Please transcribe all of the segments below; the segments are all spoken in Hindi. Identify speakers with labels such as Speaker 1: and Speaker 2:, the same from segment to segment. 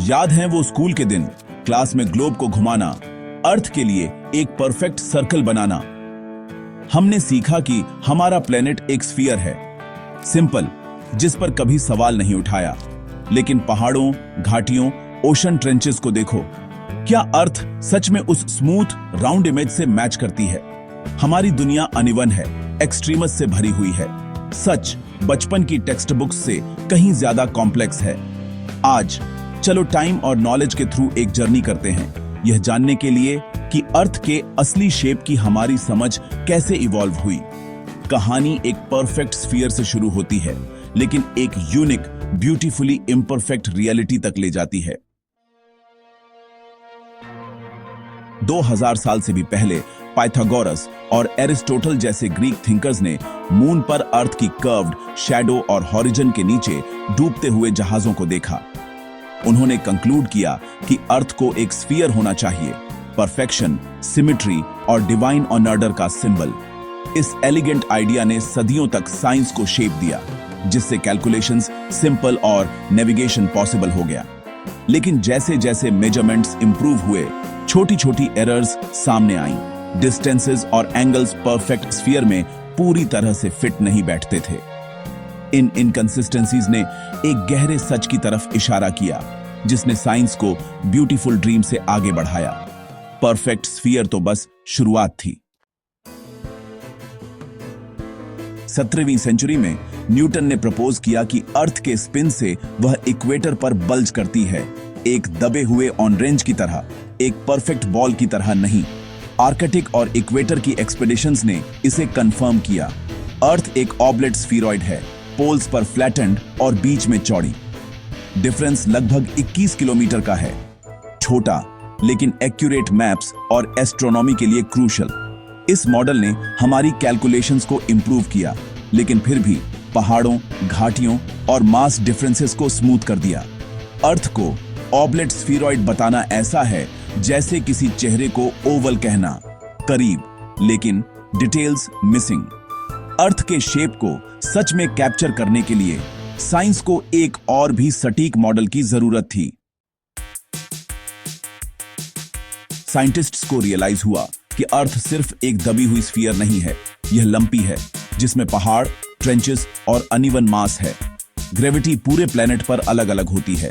Speaker 1: याद हैं वो स्कूल के दिन, क्लास में ग्लोब को घुमाना, अर्थ के लिए एक परफेक्ट सर्कल बनाना। हमने सीखा कि हमारा प्लेनेट एक स्फीयर है, सिंपल, जिस पर कभी सवाल नहीं उठाया। लेकिन पहाड़ों, घाटियों, ओशन ट्रेंचेस को देखो, क्या अर्थ सच में उस स्मूथ राउंड इमेज से मैच करती है? हमारी दुनिया अनइवन है, एक्सट्रीमस से भरी हुई है। सच बचपन की टेक्स्ट बुक्स से कहीं ज्यादा कॉम्प्लेक्स है। आज चलो टाइम और नॉलेज के थ्रू एक जर्नी करते हैं, यह जानने के लिए कि अर्थ के असली शेप की हमारी समझ कैसे इवॉल्व हुई। कहानी एक परफेक्ट स्फीयर से शुरू होती है, लेकिन एक यूनिक, ब्यूटीफुली इम्परफेक्ट रियलिटी तक ले जाती है। 2000 साल से भी पहले पाइथागोरस और एरिस्टोटल जैसे ग्रीक थिंकर्स ने मून पर अर्थ की कर्व्ड, शैडो और हॉरिजन के नीचे डूबते हुए जहाजों को देखा। उन्होंने कंक्लूड किया कि अर्थ को एक स्फीयर होना चाहिए, परफेक्शन, सिमेट्री और डिवाइन ऑर्डर का सिंबल। इस एलिगेंट आइडिया ने सदियों तक साइंस को शेप दिया, जिससे कैलकुलेशंस सिंपल और नेविगेशन पॉसिबल हो गया। लेकिन जैसे जैसे मेजरमेंट्स इंप्रूव हुए, छोटी छोटी एरर्स सामने आईं। डिस्टेंसेस और एंगल्स परफेक्ट स्फीयर में पूरी तरह से फिट नहीं बैठते थे। इन इनकंसिस्टेंसीज ने एक गहरे सच की तरफ इशारा किया, जिसने साइंस को ब्यूटीफुल ड्रीम से आगे बढ़ाया। परफेक्ट स्फीयर तो बस शुरुआत थी। 17वीं सेंचुरी में न्यूटन ने प्रपोज किया कि अर्थ के स्पिन से वह इक्वेटर पर बल्ज करती है, एक दबे हुए ऑन रेंज की तरह, एक परफेक्ट बॉल की तरह नहीं। आर्कटिक और इक्वेटर की एक्सपेडिशंस ने इसे कंफर्म किया। अर्थ एक ऑब्लेट स्फीरॉइड है, पोल्स पर फ्लैटेंड और बीच में चौड़ी। डिफरेंस लगभग 21 किलोमीटर का है। छोटा लेकिन एक्यूरेट मैप्स और एस्ट्रोनॉमी के लिए क्रूशल। इस मॉडल ने हमारी कैलकुलेशंस को इंप्रूव किया, लेकिन फिर भी पहाड़ों, घाटियों और मास डिफरेंसेस को स्मूथ कर दिया। अर्थ को ऑब्लेट स्फीरॉइड बताना ऐसा है जैसे किसी चेहरे को ओवल कहना, करीब लेकिन डिटेल्स मिसिंग। अर्थ के शेप को सच में कैप्चर करने के लिए साइंस को एक और भी सटीक मॉडल की जरूरत थी। साइंटिस्ट्स को रियलाइज हुआ कि अर्थ सिर्फ एक दबी हुई स्फीयर नहीं है, यह लंपी है, जिसमें पहाड़, ट्रेंचेस और अनइवन मास है। ग्रेविटी पूरे प्लेनेट पर अलग अलग होती है।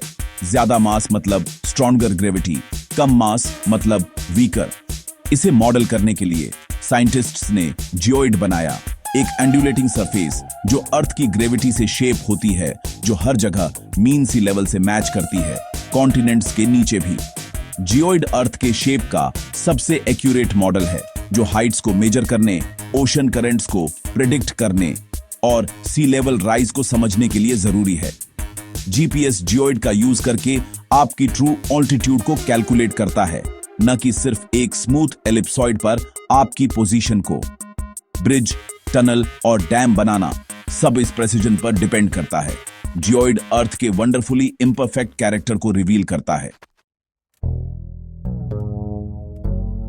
Speaker 1: ज्यादा मास मतलब स्ट्रॉन्गर ग्रेविटी, कम मास मतलब वीकर। इसे मॉडल करने के लिए साइंटिस्ट्स ने जियोइड बनाया, एक एंडुलेटिंग सरफेस जो अर्थ की ग्रेविटी से शेप होती है, जो हर जगह मीन सी लेवल से मैच करती है, कॉन्टिनेंट्स के नीचे भी। जियोइड अर्थ के शेप का सबसे एक्यूरेट मॉडल है, जो हाइट्स को मेजर करने, ओशन करंट्स को प्रिडिक्ट करने और सी लेवल राइज को समझने के लिए जरूरी है। जीपीएस जियोइड का यूज करके आपकी ट्रू ऑल्टीट्यूड को कैलकुलेट करता है, न कि सिर्फ एक स्मूथ एलिप्सॉइड पर आपकी पोजीशन को। ब्रिज, टनल और डैम बनाना सब इस प्रेसिजन पर डिपेंड करता है। जियोइड अर्थ के वंडरफुली इम्परफेक्ट कैरेक्टर को रिवील करता है।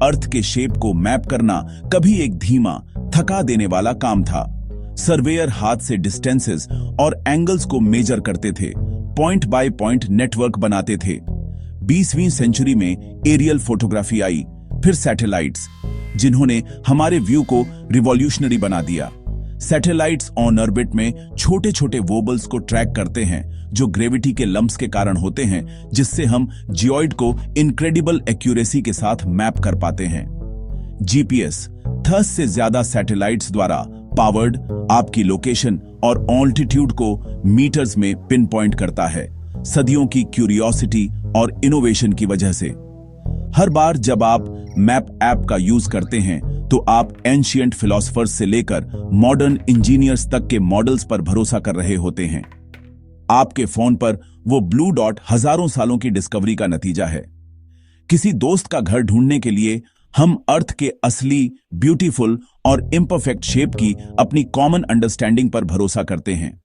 Speaker 1: अर्थ के शेप को मैप करना कभी एक धीमा, थका देने वाला काम था। सर्वेयर हाथ से डिस्टेंसेस और एंगल्स को मेजर करते थे, पॉइंट बाय पॉइंट नेटवर्क बनाते थे। 20वीं सेंचुरी में एरियल फोटोग्राफी आई, फिर सैटेलाइट्स, जिन्होंने हमारे व्यू को रिवॉल्यूशनरी बना दिया। सैटेलाइट्स ऑन ऑर्बिट में छोटे छोटे वोबल्स को ट्रैक करते हैं, जो ग्रेविटी के लंप्स के कारण होते हैं, जिससे हम जियोइड को इनक्रेडिबल एक्यूरेसी के साथ मैप कर पाते हैं। जीपीएस 10 से ज्यादा सैटेलाइट्स द्वारा पावर्ड आपकी लोकेशन और ऑल्टीट्यूड को मीटर्स में पिन पॉइंट करता है, सदियों की क्यूरियोसिटी और इनोवेशन की वजह से। हर बार जब आप मैप ऐप का यूज करते हैं, तो आप एंशिएंट फिलोसफर्स से लेकर मॉडर्न इंजीनियर्स तक के मॉडल्स पर भरोसा कर रहे होते हैं। आपके फोन पर वो ब्लू डॉट हजारों सालों की डिस्कवरी का नतीजा है। किसी दोस्त का घर ढूंढने के लिए हम अर्थ के असली, ब्यूटीफुल और इम्परफेक्ट शेप की अपनी कॉमन अंडरस्टैंडिंग पर भरोसा करते हैं।